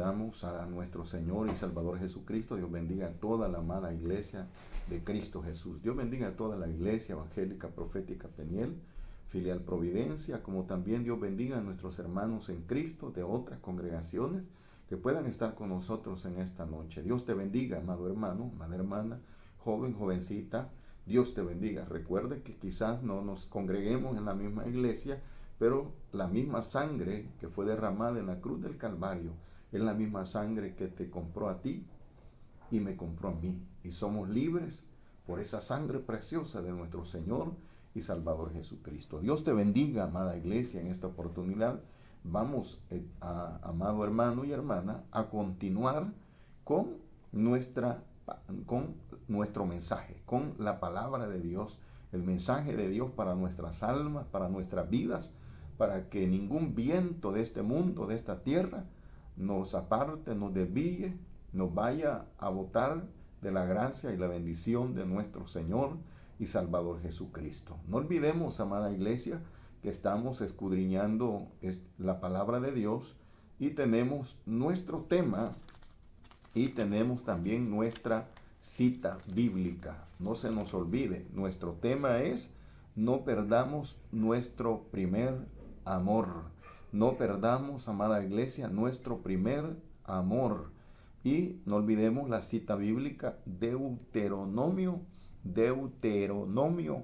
saludamos a nuestro Señor y Salvador Jesucristo. Dios bendiga a toda la amada iglesia de Cristo Jesús. Dios bendiga a toda la iglesia evangélica profética Peniel, filial Providencia, como también Dios bendiga a nuestros hermanos en Cristo de otras congregaciones que puedan estar con nosotros en esta noche. Dios te bendiga, amado hermano, amada hermana, joven, jovencita. Dios te bendiga. Recuerde que quizás no nos congreguemos en la misma iglesia, pero la misma sangre que fue derramada en la cruz del Calvario es la misma sangre que te compró a ti y me compró a mí. Y somos libres por esa sangre preciosa de nuestro Señor y Salvador Jesucristo. Dios te bendiga, amada iglesia, en esta oportunidad. Vamos, amado hermano y hermana, a continuar con nuestro mensaje, con la palabra de Dios, el mensaje de Dios para nuestras almas, para nuestras vidas, para que ningún viento de este mundo, de esta tierra, nos aparte, nos desvíe, nos vaya a botar de la gracia y la bendición de nuestro Señor y Salvador Jesucristo. No olvidemos, amada iglesia, que estamos escudriñando la palabra de Dios y tenemos nuestro tema y tenemos también nuestra cita bíblica. No se nos olvide, nuestro tema es: no perdamos nuestro primer amor. No perdamos, amada iglesia, nuestro primer amor. Y no olvidemos la cita bíblica, Deuteronomio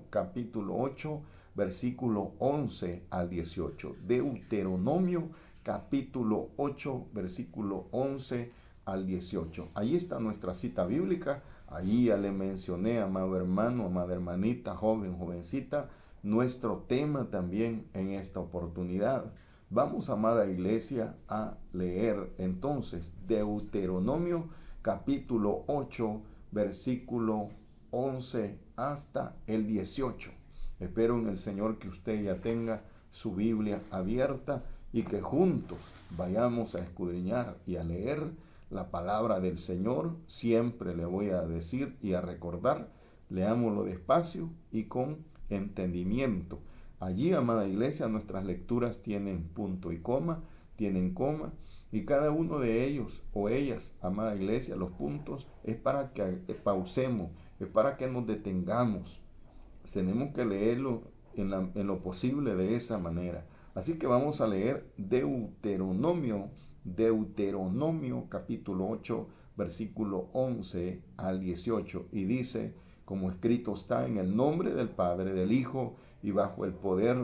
capítulo 8, versículo 11 al 18. Deuteronomio capítulo 8, versículo 11 al 18. Ahí está nuestra cita bíblica. Allí ya le mencioné, amado hermano, amada hermanita, joven, jovencita, nuestro tema también en esta oportunidad. Vamos, amada iglesia, a leer entonces Deuteronomio capítulo 8, versículo 11 hasta el 18. Espero en el Señor que usted ya tenga su Biblia abierta y que juntos vayamos a escudriñar y a leer la palabra del Señor. Siempre le voy a decir y a recordar, leámoslo despacio y con entendimiento. Allí, amada iglesia, nuestras lecturas tienen punto y coma, tienen coma, y cada uno de ellos o ellas, amada iglesia, los puntos es para que pausemos, es para que nos detengamos. Tenemos que leerlo en lo posible de esa manera. Así que vamos a leer Deuteronomio capítulo 8, versículo 11 al 18. Y dice, como escrito está, en el nombre del Padre, del Hijo y bajo el poder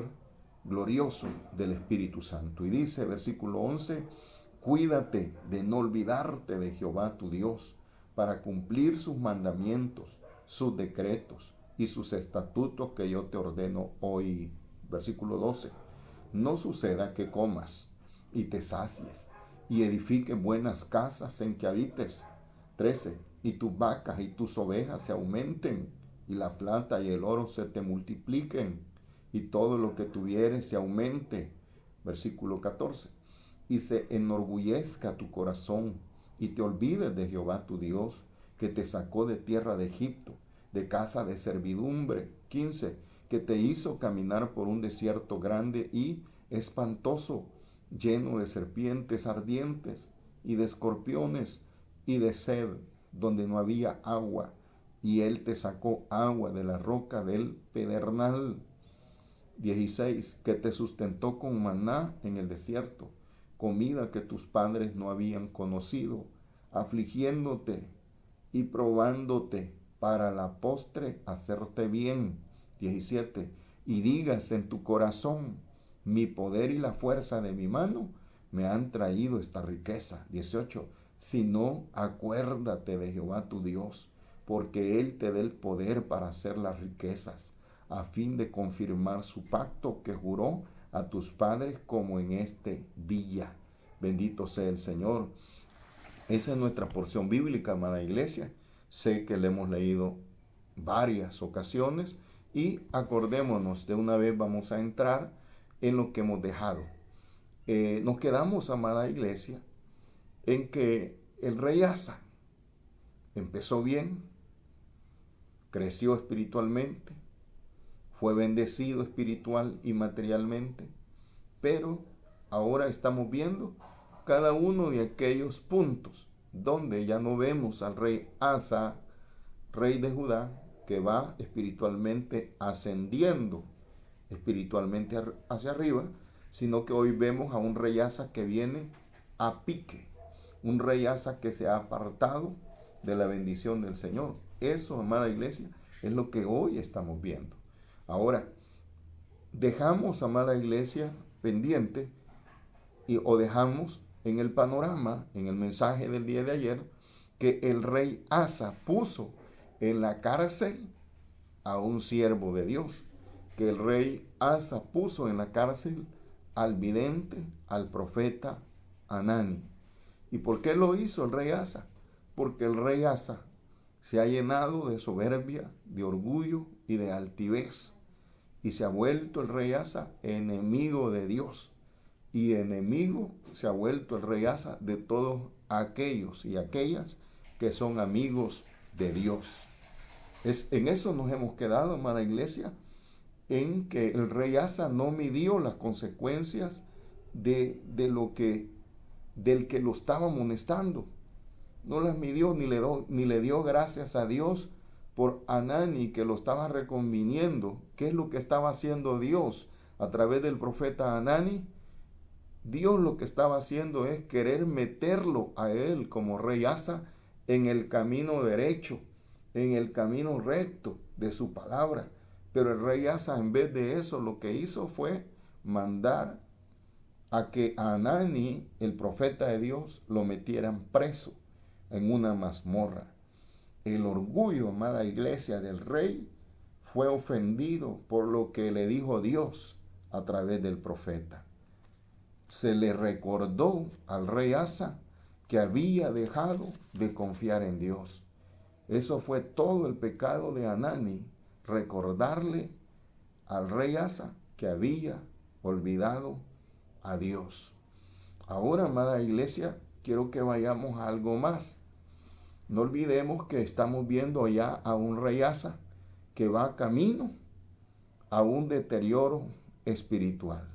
glorioso del Espíritu Santo. Y dice, versículo 11, cuídate de no olvidarte de Jehová tu Dios, para cumplir sus mandamientos, sus decretos y sus estatutos que yo te ordeno hoy. Versículo 12, no suceda que comas y te sacies y edifiques buenas casas en que habites. 13, y tus vacas y tus ovejas se aumenten, y la plata y el oro se te multipliquen, y todo lo que tuvieres se aumente. Versículo 14, y se enorgullezca tu corazón, y te olvides de Jehová tu Dios, que te sacó de tierra de Egipto, de casa de servidumbre. 15, que te hizo caminar por un desierto grande y espantoso, lleno de serpientes ardientes y de escorpiones y de sed, donde no había agua, y él te sacó agua de la roca del pedernal. 16, que te sustentó con maná en el desierto, comida que tus padres no habían conocido, afligiéndote y probándote para la postre hacerte bien. 17, y digas en tu corazón, mi poder y la fuerza de mi mano me han traído esta riqueza. 18, si no, acuérdate de Jehová tu Dios, porque Él te dé el poder para hacer las riquezas, a fin de confirmar su pacto que juró a tus padres como en este día. Bendito sea el Señor. Esa es nuestra porción bíblica, amada iglesia. Sé que la hemos leído varias ocasiones y acordémonos, de una vez vamos a entrar en lo que hemos dejado. Nos quedamos, amada iglesia, en que el rey Asa empezó bien, creció espiritualmente, fue bendecido espiritual y materialmente, pero ahora estamos viendo cada uno de aquellos puntos donde ya no vemos al rey Asa, rey de Judá, que va espiritualmente ascendiendo espiritualmente hacia arriba, sino que hoy vemos a un rey Asa que viene a pique, un rey Asa que se ha apartado de la bendición del Señor. Eso, amada iglesia, es lo que hoy estamos viendo. Ahora, dejamos, amada iglesia, pendiente o dejamos en el panorama, en el mensaje del día de ayer, que el rey Asa puso en la cárcel a un siervo de Dios, que el rey Asa puso en la cárcel al vidente, al profeta Hanani. ¿Y por qué lo hizo el rey Asa? Porque el rey Asa se ha llenado de soberbia, de orgullo y de altivez, y se ha vuelto el rey Asa enemigo de Dios, y enemigo se ha vuelto el rey Asa de todos aquellos y aquellas que son amigos de Dios. En eso nos hemos quedado, amada iglesia, en que el rey Asa no midió las consecuencias del que lo estaba amonestando. No las midió ni le dio gracias a Dios por Hanani, que lo estaba reconviniendo. ¿Qué es lo que estaba haciendo Dios a través del profeta Hanani? Dios lo que estaba haciendo es querer meterlo a él como rey Asa en el camino derecho, en el camino recto de su palabra. Pero el rey Asa, en vez de eso, lo que hizo fue mandar a que a Hanani, el profeta de Dios, lo metieran preso en una mazmorra. El orgullo, amada iglesia, del rey fue ofendido por lo que le dijo Dios a través del profeta. Se le recordó al rey Asa que había dejado de confiar en Dios. Eso fue todo el pecado de Hanani, recordarle al rey Asa que había olvidado a Dios. Ahora, amada iglesia, quiero que vayamos a algo más. No olvidemos que estamos viendo ya a un rey Asa que va camino a un deterioro espiritual.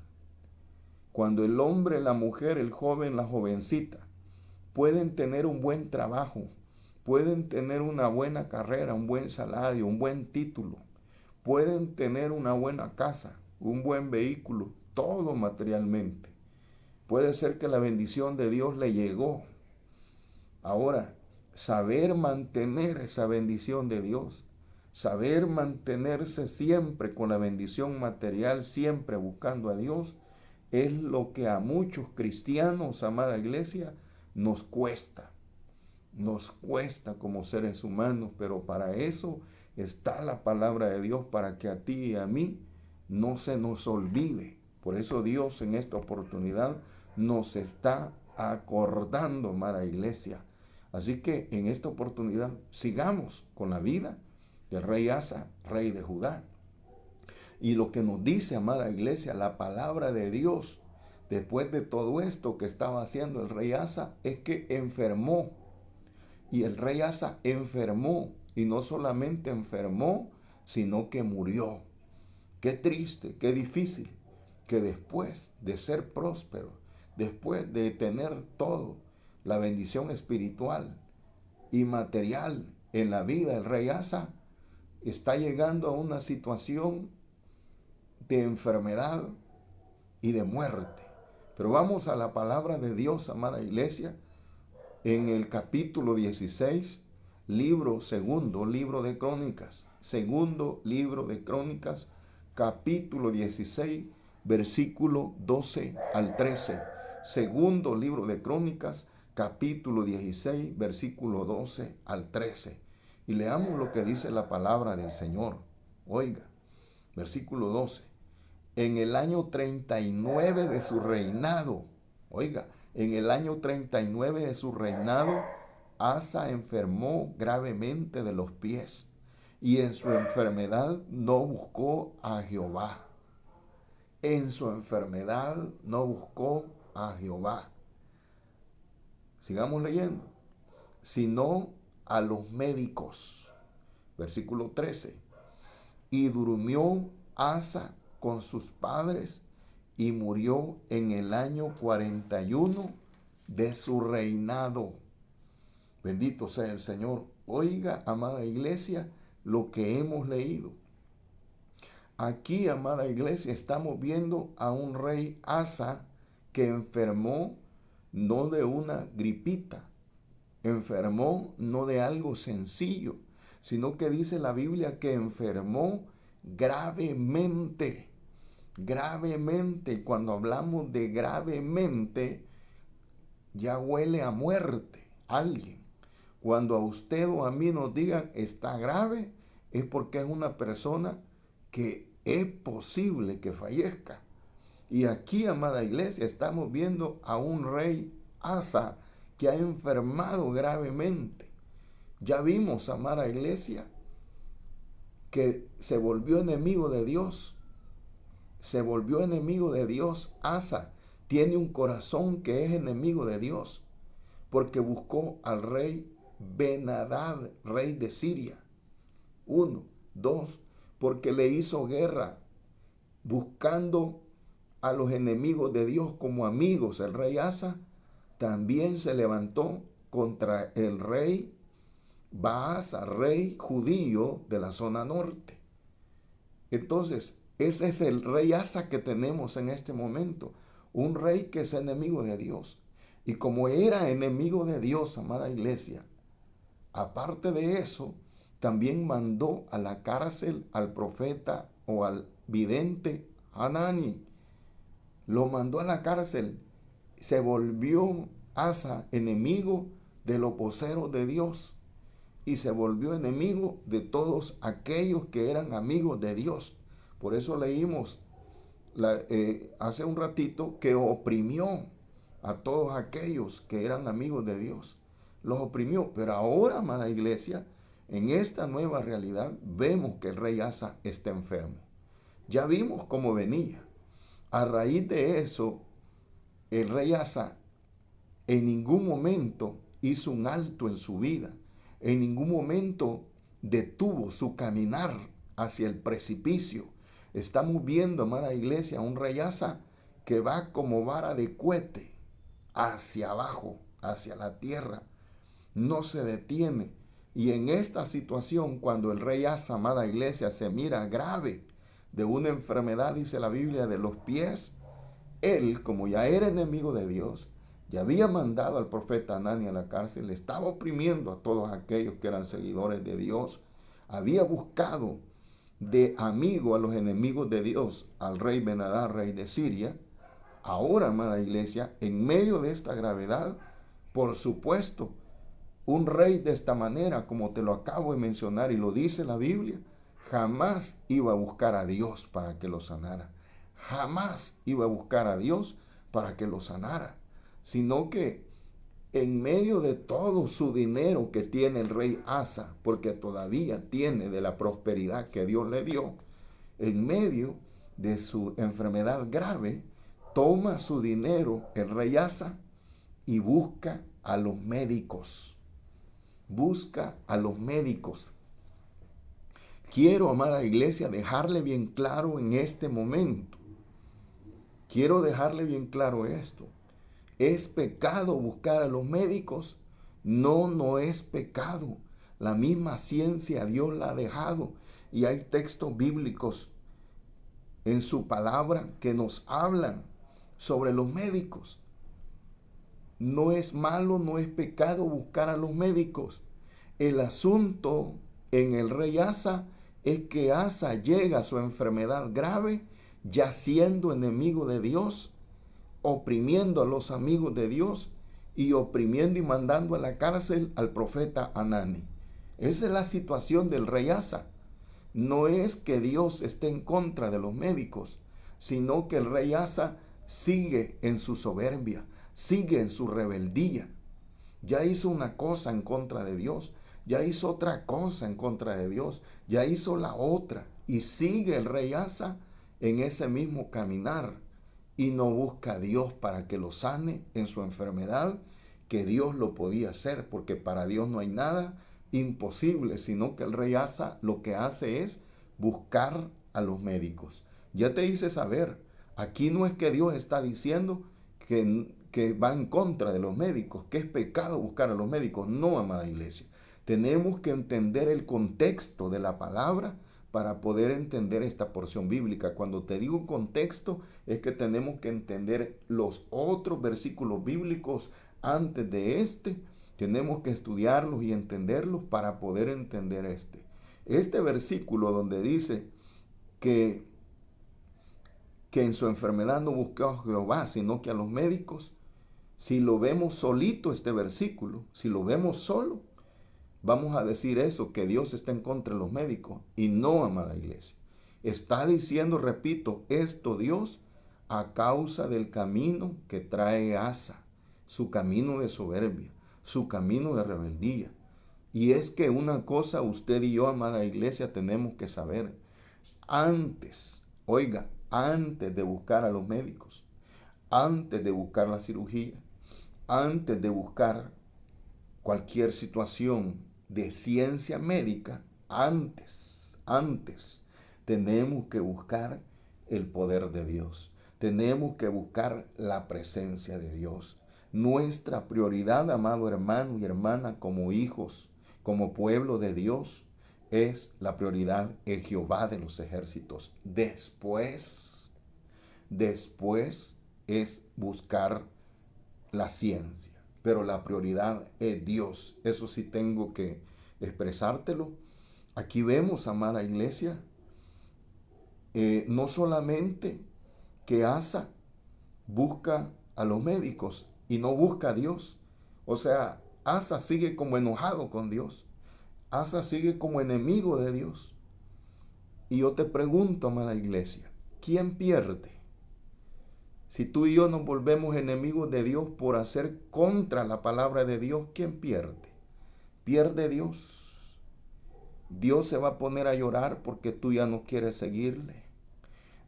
Cuando el hombre, la mujer, el joven, la jovencita pueden tener un buen trabajo, pueden tener una buena carrera, un buen salario, un buen título, pueden tener una buena casa, un buen vehículo, todo materialmente. Puede ser que la bendición de Dios le llegó. Ahora, saber mantener esa bendición de Dios, saber mantenerse siempre con la bendición material, siempre buscando a Dios, es lo que a muchos cristianos, amada iglesia, nos cuesta. Nos cuesta como seres humanos, pero para eso está la palabra de Dios, para que a ti y a mí no se nos olvide. Por eso Dios en esta oportunidad nos está acordando, amada iglesia. Así que en esta oportunidad sigamos con la vida del rey Asa, rey de Judá. Y lo que nos dice, amada iglesia, la palabra de Dios, después de todo esto que estaba haciendo el rey Asa, es que enfermó. Y el rey Asa enfermó, y no solamente enfermó, sino que murió. Qué triste, qué difícil, que después de ser próspero, después de tener todo, la bendición espiritual y material en la vida del rey Asa, está llegando a una situación de enfermedad y de muerte. Pero vamos a la palabra de Dios, amada iglesia, en el capítulo 16, segundo libro de Crónicas, capítulo 16, versículo 12 al 13. Segundo libro de Crónicas, capítulo 16, versículo 12 al 13. Y leamos lo que dice la palabra del Señor. Oiga, versículo 12. En el año 39 de su reinado, oiga, en el año 39 de su reinado, Asa enfermó gravemente de los pies, y en su enfermedad no buscó a Jehová. En su enfermedad no buscó a Jehová. Sigamos leyendo. Sino a los médicos. Versículo 13. Y durmió Asa con sus padres y murió en el año 41 de su reinado. Bendito sea el Señor. Oiga, amada iglesia, lo que hemos leído. Aquí, amada iglesia, estamos viendo a un rey Asa que enfermó no de una gripita, enfermó no de algo sencillo, sino que dice la Biblia que enfermó gravemente. Gravemente, cuando hablamos de gravemente, ya huele a muerte alguien. Cuando a usted o a mí nos digan está grave, es porque es una persona que es posible que fallezca. Y aquí, amada iglesia, estamos viendo a un rey Asa que ha enfermado gravemente. Ya vimos, amada iglesia, que se volvió enemigo de Dios. Se volvió enemigo de Dios. Asa tiene un corazón que es enemigo de Dios, porque buscó al rey Ben-Hadad, rey de Siria. 1, 2, porque le hizo guerra buscando a los enemigos de Dios como amigos. El rey Asa también se levantó contra el rey Baasa, rey judío de la zona norte. Entonces, ese es el rey Asa que tenemos en este momento. Un rey que es enemigo de Dios. Y como era enemigo de Dios, amada iglesia, aparte de eso, también mandó a la cárcel al profeta o al vidente Hanani. Lo mandó a la cárcel. Se volvió Asa enemigo de los voceros de Dios. Y se volvió enemigo de todos aquellos que eran amigos de Dios. Por eso leímos hace un ratito que oprimió a todos aquellos que eran amigos de Dios. Los oprimió. Pero ahora, amada iglesia, en esta nueva realidad vemos que el rey Asa está enfermo. Ya vimos cómo venía. A raíz de eso, el rey Asa en ningún momento hizo un alto en su vida. En ningún momento detuvo su caminar hacia el precipicio. Estamos viendo, amada iglesia, a un rey Asa que va como vara de cohete hacia abajo, hacia la tierra. No se detiene. Y en esta situación, cuando el rey Asa, amada iglesia, se mira grave de una enfermedad, dice la Biblia, de los pies, él, como ya era enemigo de Dios, ya había mandado al profeta Hanani a la cárcel, le estaba oprimiendo a todos aquellos que eran seguidores de Dios, había buscado de amigo a los enemigos de Dios, al rey Ben-Hadad, rey de Siria. Ahora, amada iglesia, en medio de esta gravedad, por supuesto, un rey de esta manera, como te lo acabo de mencionar y lo dice la Biblia, jamás iba a buscar a Dios para que lo sanara. Jamás iba a buscar a Dios para que lo sanara, sino que en medio de todo su dinero que tiene el rey Asa, porque todavía tiene de la prosperidad que Dios le dio, en medio de su enfermedad grave, toma su dinero el rey Asa y busca a los médicos. Busca a los médicos. Quiero, amada iglesia, dejarle bien claro en este momento. Quiero dejarle bien claro esto. ¿Es pecado buscar a los médicos? No, no es pecado. La misma ciencia Dios la ha dejado. Y hay textos bíblicos en su palabra que nos hablan sobre los médicos. No es malo, no es pecado buscar a los médicos. El asunto en el rey Asa es que Asa llega a su enfermedad grave, ya siendo enemigo de Dios, oprimiendo a los amigos de Dios y oprimiendo y mandando a la cárcel al profeta Hanani. Esa es la situación del rey Asa. No es que Dios esté en contra de los médicos, sino que el rey Asa sigue en su soberbia, sigue en su rebeldía. Ya hizo una cosa en contra de Dios, ya hizo otra cosa en contra de Dios, ya hizo la otra, y sigue el rey Asa en ese mismo caminar y no busca a Dios para que lo sane en su enfermedad, que Dios lo podía hacer, porque para Dios no hay nada imposible, sino que el rey Asa lo que hace es buscar a los médicos. Ya te hice saber, aquí no es que Dios está diciendo que que va en contra de los médicos, que es pecado buscar a los médicos. No, amada iglesia. Tenemos que entender el contexto de la palabra para poder entender esta porción bíblica. Cuando te digo contexto, es que tenemos que entender los otros versículos bíblicos antes de este. Tenemos que estudiarlos y entenderlos para poder entender este. Este versículo donde dice que en su enfermedad no buscó a Jehová, sino que a los médicos, si lo vemos solito este versículo, si lo vemos solo, vamos a decir eso, que Dios está en contra de los médicos. Y no, amada iglesia. Está diciendo, repito, esto Dios a causa del camino que trae Asa, su camino de soberbia, su camino de rebeldía. Y es que una cosa usted y yo, amada iglesia, tenemos que saber. Antes, oiga, antes de buscar a los médicos, antes de buscar la cirugía, antes de buscar cualquier situación de ciencia médica, antes, tenemos que buscar el poder de Dios. Tenemos que buscar la presencia de Dios. Nuestra prioridad, amado hermano y hermana, como hijos, como pueblo de Dios, es la prioridad en Jehová de los ejércitos. Después es buscar la ciencia, pero la prioridad es Dios. Eso sí tengo que expresártelo. Aquí vemos, amada iglesia, no solamente que Asa busca a los médicos y no busca a Dios. O sea, Asa sigue como enojado con Dios. Asa sigue como enemigo de Dios. Y yo te pregunto, amada iglesia, ¿quién pierde? Si tú y yo nos volvemos enemigos de Dios por hacer contra la palabra de Dios, ¿quién pierde? Pierde Dios. Dios se va a poner a llorar porque tú ya no quieres seguirle.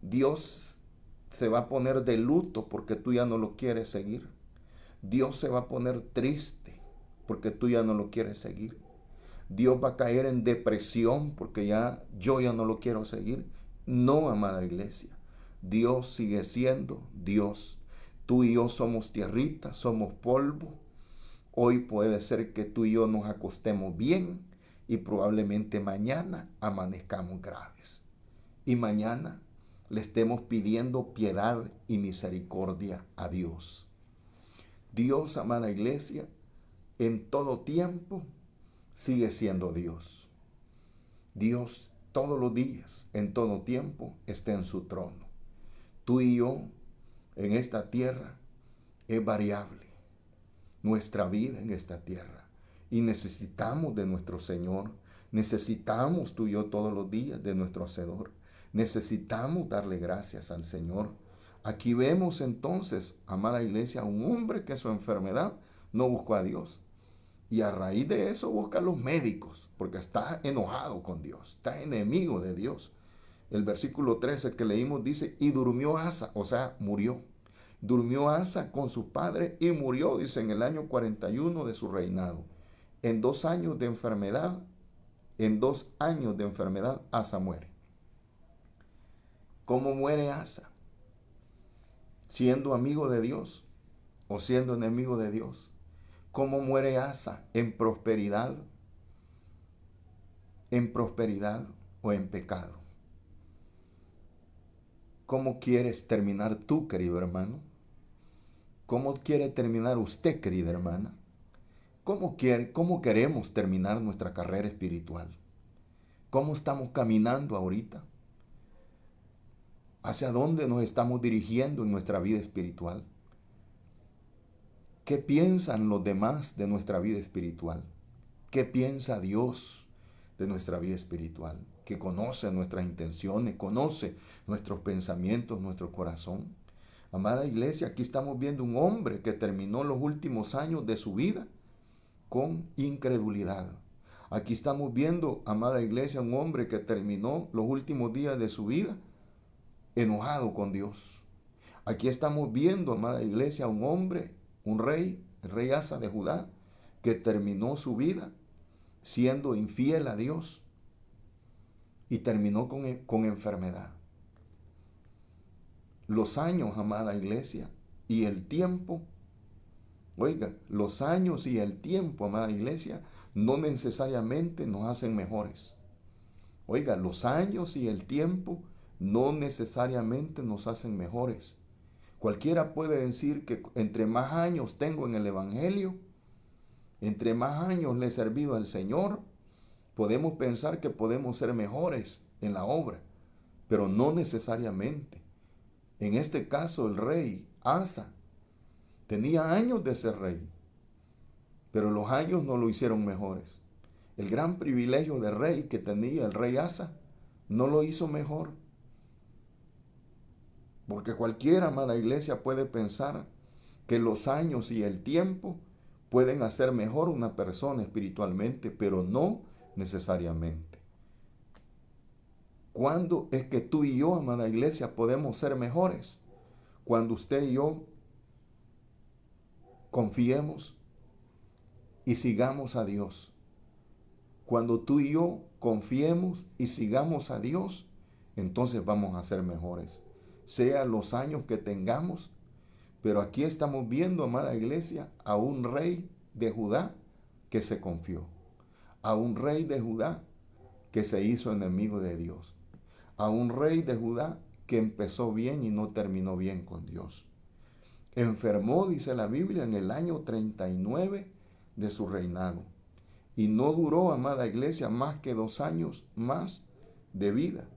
Dios se va a poner de luto porque tú ya no lo quieres seguir. Dios se va a poner triste porque tú ya no lo quieres seguir. Dios va a caer en depresión porque yo ya no lo quiero seguir. No, amada iglesia. Dios sigue siendo Dios. Tú y yo somos tierrita, somos polvo. Hoy puede ser que tú y yo nos acostemos bien y probablemente mañana amanezcamos graves. Y mañana le estemos pidiendo piedad y misericordia a Dios. Dios, amada iglesia, en todo tiempo sigue siendo Dios. Dios todos los días, en todo tiempo, está en su trono. Tú y yo, en esta tierra, es variable nuestra vida en esta tierra. Y necesitamos de nuestro Señor. Necesitamos tú y yo todos los días de nuestro Hacedor. Necesitamos darle gracias al Señor. Aquí vemos entonces, amada iglesia, a un hombre que su enfermedad no buscó a Dios. Y a raíz de eso busca a los médicos, porque está enojado con Dios, está enemigo de Dios. El versículo 13 que leímos dice, y durmió Asa, o sea, murió. Durmió Asa con su padre y murió, dice, en el año 41 de su reinado. En 2 años de enfermedad, Asa muere. ¿Cómo muere Asa? ¿Siendo amigo de Dios o siendo enemigo de Dios? ¿Cómo muere Asa? ¿En prosperidad o en pecado? ¿Cómo quieres terminar tú, querido hermano? ¿Cómo quiere terminar usted, querida hermana? ¿Cómo queremos terminar nuestra carrera espiritual? ¿Cómo estamos caminando ahorita? ¿Hacia dónde nos estamos dirigiendo en nuestra vida espiritual? ¿Qué piensan los demás de nuestra vida espiritual? ¿Qué piensa Dios de nuestra vida espiritual? Que conoce nuestras intenciones, conoce nuestros pensamientos, nuestro corazón. Amada iglesia, aquí estamos viendo un hombre que terminó los últimos años de su vida con incredulidad. Aquí estamos viendo, amada iglesia, un hombre que terminó los últimos días de su vida enojado con Dios. Aquí estamos viendo, amada iglesia, un hombre, un rey, el rey Asa de Judá, que terminó su vida siendo infiel a Dios y terminó con enfermedad. Los años, amada iglesia, y el tiempo Oiga, los años y el tiempo, amada iglesia, no necesariamente nos hacen mejores. Oiga, los años y el tiempo no necesariamente nos hacen mejores. Cualquiera puede decir que entre más años tengo en el Evangelio, entre más años le he servido al Señor, podemos pensar que podemos ser mejores en la obra, pero no necesariamente. En este caso, el rey Asa tenía años de ser rey, pero los años no lo hicieron mejores. El gran privilegio de rey que tenía el rey Asa no lo hizo mejor. Porque cualquiera, amada iglesia, puede pensar que los años y el tiempo pueden hacer mejor una persona espiritualmente, pero no necesariamente. ¿Cuándo es que tú y yo, amada iglesia, podemos ser mejores? Cuando usted y yo confiemos y sigamos a Dios. Cuando tú y yo confiemos y sigamos a Dios, entonces vamos a ser mejores. Sea los años que tengamos, pero aquí estamos viendo, amada iglesia, a un rey de Judá que se confió. A un rey de Judá que se hizo enemigo de Dios. A un rey de Judá que empezó bien y no terminó bien con Dios. Enfermó, dice la Biblia, en el año 39 de su reinado. Y no duró, amada iglesia, más que 2 años más de vida.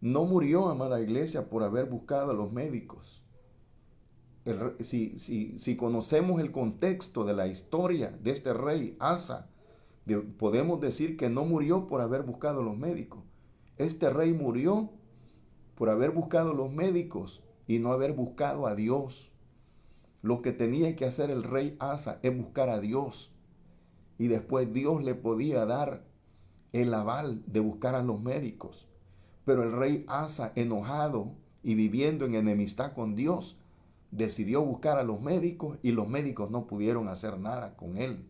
No murió, amada iglesia, por haber buscado a los médicos. Si conocemos el contexto de la historia de este rey Asa, podemos decir que no murió por haber buscado a los médicos. Este rey murió por haber buscado a los médicos y no haber buscado a Dios. Lo que tenía que hacer el rey Asa es buscar a Dios. Y después Dios le podía dar el aval de buscar a los médicos. Pero el rey Asa, enojado y viviendo en enemistad con Dios, decidió buscar a los médicos y los médicos no pudieron hacer nada con él.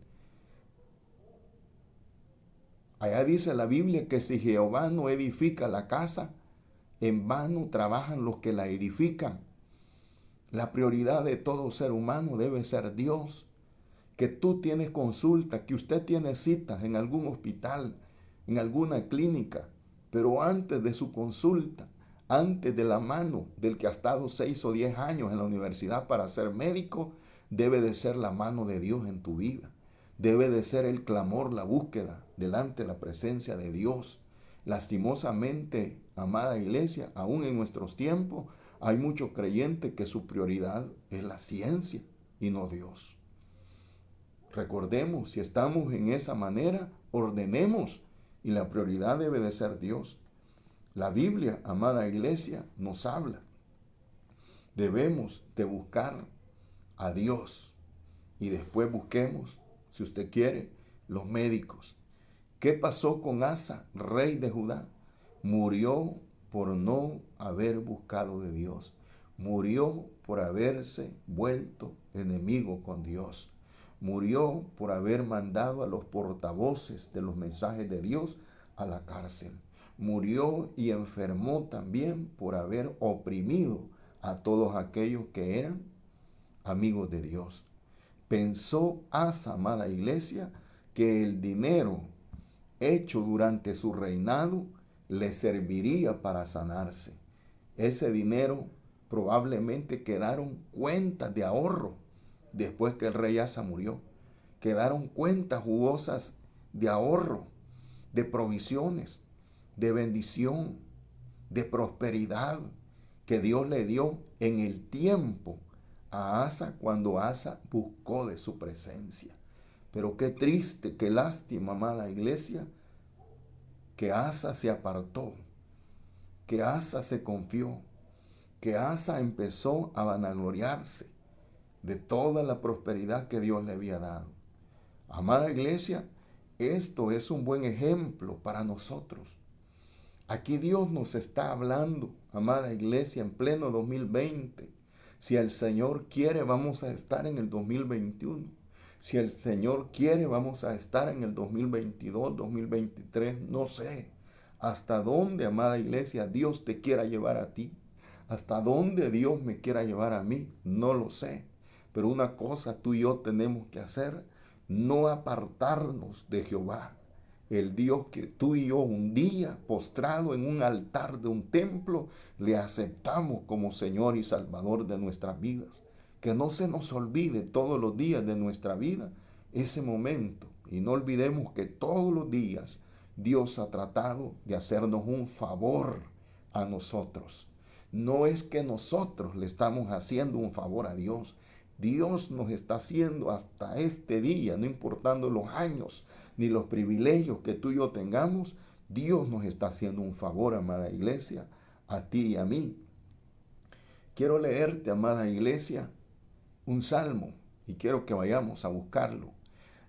Allá dice la Biblia que si Jehová no edifica la casa, en vano trabajan los que la edifican. La prioridad de todo ser humano debe ser Dios. Que tú tienes consulta, que usted tiene citas en algún hospital, en alguna clínica, pero antes de su consulta, antes de la mano del que ha estado 6 o 10 años en la universidad para ser médico, debe de ser la mano de Dios en tu vida. Debe de ser el clamor, la búsqueda delante de la presencia de Dios. Lastimosamente, amada iglesia, aún en nuestros tiempos, hay muchos creyentes que su prioridad es la ciencia y no Dios. Recordemos, si estamos en esa manera, ordenemos y la prioridad debe de ser Dios. La Biblia, amada iglesia, nos habla. Debemos de buscar a Dios y después busquemos, si usted quiere, los médicos. ¿Qué pasó con Asa, rey de Judá? Murió por no haber buscado de Dios. Murió por haberse vuelto enemigo con Dios. Murió por haber mandado a los portavoces de los mensajes de Dios a la cárcel. Murió y enfermó también por haber oprimido a todos aquellos que eran amigos de Dios. Pensó Asa, amada iglesia, que el dinero hecho durante su reinado le serviría para sanarse. Ese dinero probablemente quedaron cuentas de ahorro después que el rey Asa murió. Quedaron cuentas jugosas de ahorro, de provisiones, de bendición, de prosperidad que Dios le dio en el tiempo a Asa cuando Asa buscó de su presencia. Pero qué triste, qué lástima, amada iglesia, que Asa se apartó, que Asa se confió, que Asa empezó a vanagloriarse de toda la prosperidad que Dios le había dado. Amada iglesia, esto es un buen ejemplo para nosotros. Aquí Dios nos está hablando, amada iglesia, en pleno 2020. Si el Señor quiere, vamos a estar en el 2021. Si el Señor quiere, vamos a estar en el 2022, 2023, no sé. Hasta dónde, amada iglesia, Dios te quiera llevar a ti. Hasta dónde Dios me quiera llevar a mí, no lo sé. Pero una cosa tú y yo tenemos que hacer, no apartarnos de Jehová, el Dios que tú y yo un día, postrado en un altar de un templo, le aceptamos como Señor y Salvador de nuestras vidas. Que no se nos olvide todos los días de nuestra vida ese momento. Y no olvidemos que todos los días Dios ha tratado de hacernos un favor a nosotros. No es que nosotros le estamos haciendo un favor a Dios. Dios nos está haciendo hasta este día, no importando los años ni los privilegios que tú y yo tengamos, Dios nos está haciendo un favor, amada iglesia, a ti y a mí. Quiero leerte, amada iglesia, un salmo y quiero que vayamos a buscarlo.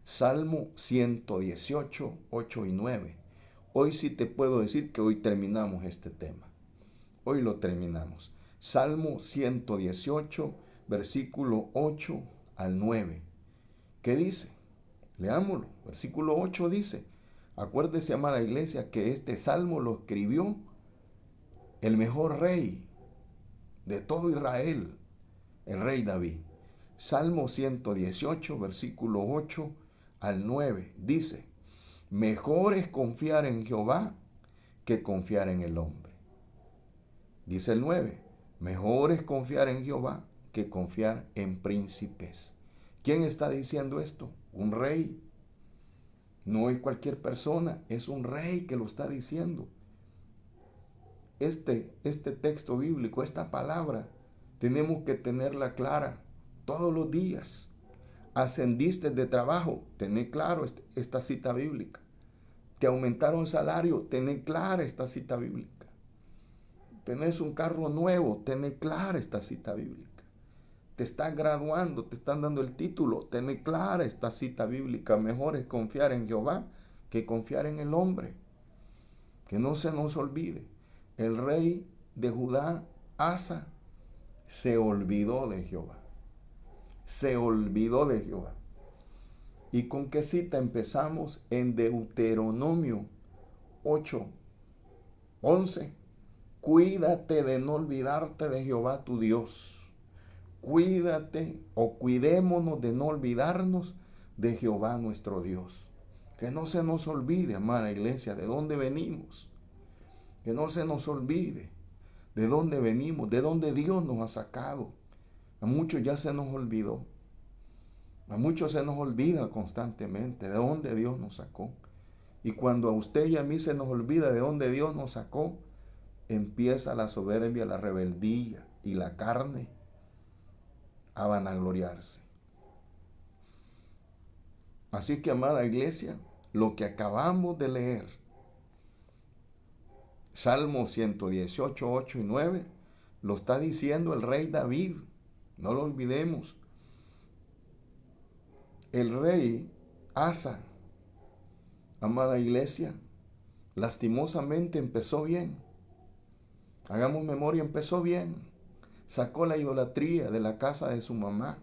Salmo 118, 8 y 9. Hoy sí te puedo decir que hoy terminamos este tema. Hoy lo terminamos. Salmo 118, versículo 8 al 9. ¿Qué dice? Leámoslo. Versículo 8 dice, acuérdese, amada iglesia, que este salmo lo escribió el mejor rey de todo Israel, el rey David. Salmo 118, versículo 8 al 9, dice, mejor es confiar en Jehová que confiar en el hombre. Dice el 9, mejor es confiar en Jehová que confiar en príncipes. ¿Quién está diciendo esto? Un rey. No es cualquier persona, es un rey que lo está diciendo. Este texto bíblico, esta palabra, tenemos que tenerla clara todos los días. Ascendiste de trabajo, tené claro esta cita bíblica. Te aumentaron salario, tené clara esta cita bíblica. Tenés un carro nuevo, tené clara esta cita bíblica. Te estás graduando, te están dando el título, tené clara esta cita bíblica. Mejor es confiar en Jehová que confiar en el hombre. Que no se nos olvide, el rey de Judá, Asa, se olvidó de Jehová. Se olvidó de Jehová. ¿Y con qué cita empezamos? En Deuteronomio 8, 11. Cuídate de no olvidarte de Jehová tu Dios. Cuídate o cuidémonos de no olvidarnos de Jehová nuestro Dios. Que no se nos olvide, amada iglesia, de dónde venimos. Que no se nos olvide de dónde venimos, de dónde Dios nos ha sacado. A muchos ya se nos olvidó. A muchos se nos olvida constantemente de dónde Dios nos sacó. Y cuando a usted y a mí se nos olvida de dónde Dios nos sacó, empieza la soberbia, la rebeldía y la carne a vanagloriarse. Así que, amada iglesia, lo que acabamos de leer, Salmo 118, 8 y 9, lo está diciendo el rey David. No lo olvidemos. El rey Asa, amada iglesia, lastimosamente empezó bien. Hagamos memoria, empezó bien. Sacó la idolatría de la casa de su mamá.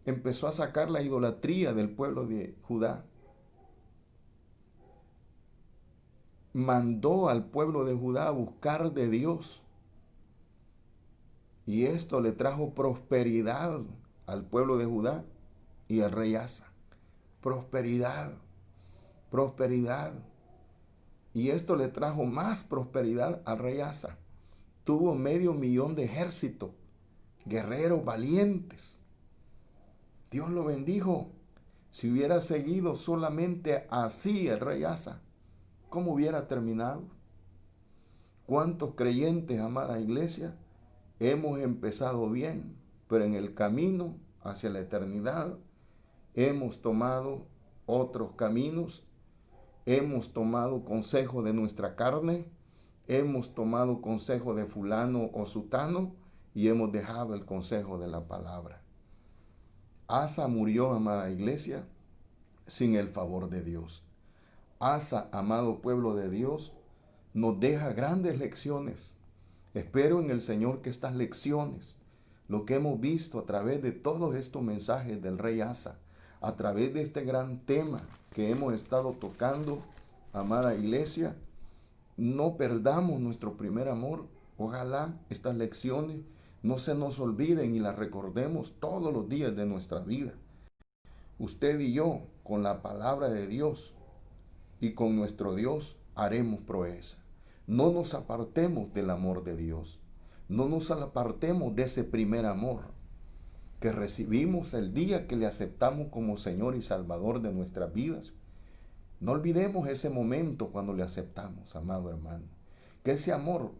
Empezó a sacar la idolatría del pueblo de Judá. Mandó al pueblo de Judá a buscar de Dios. Y esto le trajo prosperidad al pueblo de Judá y al rey Asa. Prosperidad, prosperidad. Y esto le trajo más prosperidad al rey Asa. Tuvo 500,000 de ejército, guerreros valientes. Dios lo bendijo. Si hubiera seguido solamente así el rey Asa, ¿cómo hubiera terminado? ¿Cuántos creyentes, amada iglesia, hemos empezado bien, pero en el camino hacia la eternidad hemos tomado otros caminos, hemos tomado consejo de nuestra carne, hemos tomado consejo de fulano o sutano y hemos dejado el consejo de la palabra? Asa murió, amada iglesia, sin el favor de Dios. Asa, amado pueblo de Dios, nos deja grandes lecciones. Espero en el Señor que estas lecciones, lo que hemos visto a través de todos estos mensajes del rey Asa, a través de este gran tema que hemos estado tocando, amada iglesia, no perdamos nuestro primer amor. Ojalá estas lecciones no se nos olviden y las recordemos todos los días de nuestra vida. Usted y yo, con la palabra de Dios y con nuestro Dios, haremos proeza. No nos apartemos del amor de Dios. No nos apartemos de ese primer amor que recibimos el día que le aceptamos como Señor y Salvador de nuestras vidas. No olvidemos ese momento cuando le aceptamos, amado hermano. Que ese amor,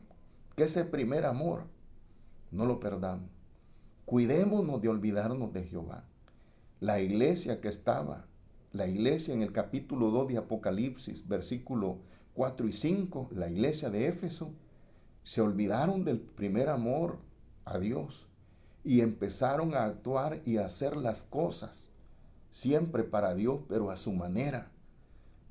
que ese primer amor, no lo perdamos. Cuidémonos de olvidarnos de Jehová. La iglesia la iglesia en el capítulo 2 de Apocalipsis, versículo 4 y 5, la iglesia de Éfeso, se olvidaron del primer amor a Dios y empezaron a actuar y a hacer las cosas siempre para Dios, pero a su manera.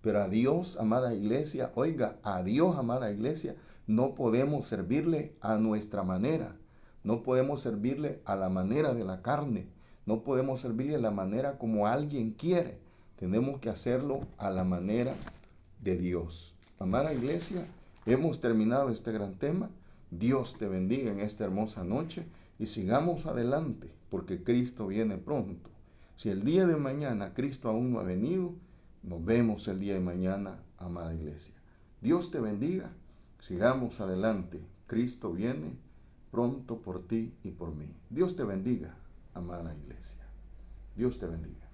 Pero a Dios, amada iglesia, oiga, a Dios, amada iglesia, no podemos servirle a nuestra manera. No podemos servirle a la manera de la carne. No podemos servirle a la manera como alguien quiere. Tenemos que hacerlo a la manera de Dios. Amada iglesia, hemos terminado este gran tema. Dios te bendiga en esta hermosa noche y sigamos adelante porque Cristo viene pronto. Si el día de mañana Cristo aún no ha venido, nos vemos el día de mañana, amada iglesia. Dios te bendiga. Sigamos adelante. Cristo viene pronto por ti y por mí. Dios te bendiga, amada iglesia. Dios te bendiga.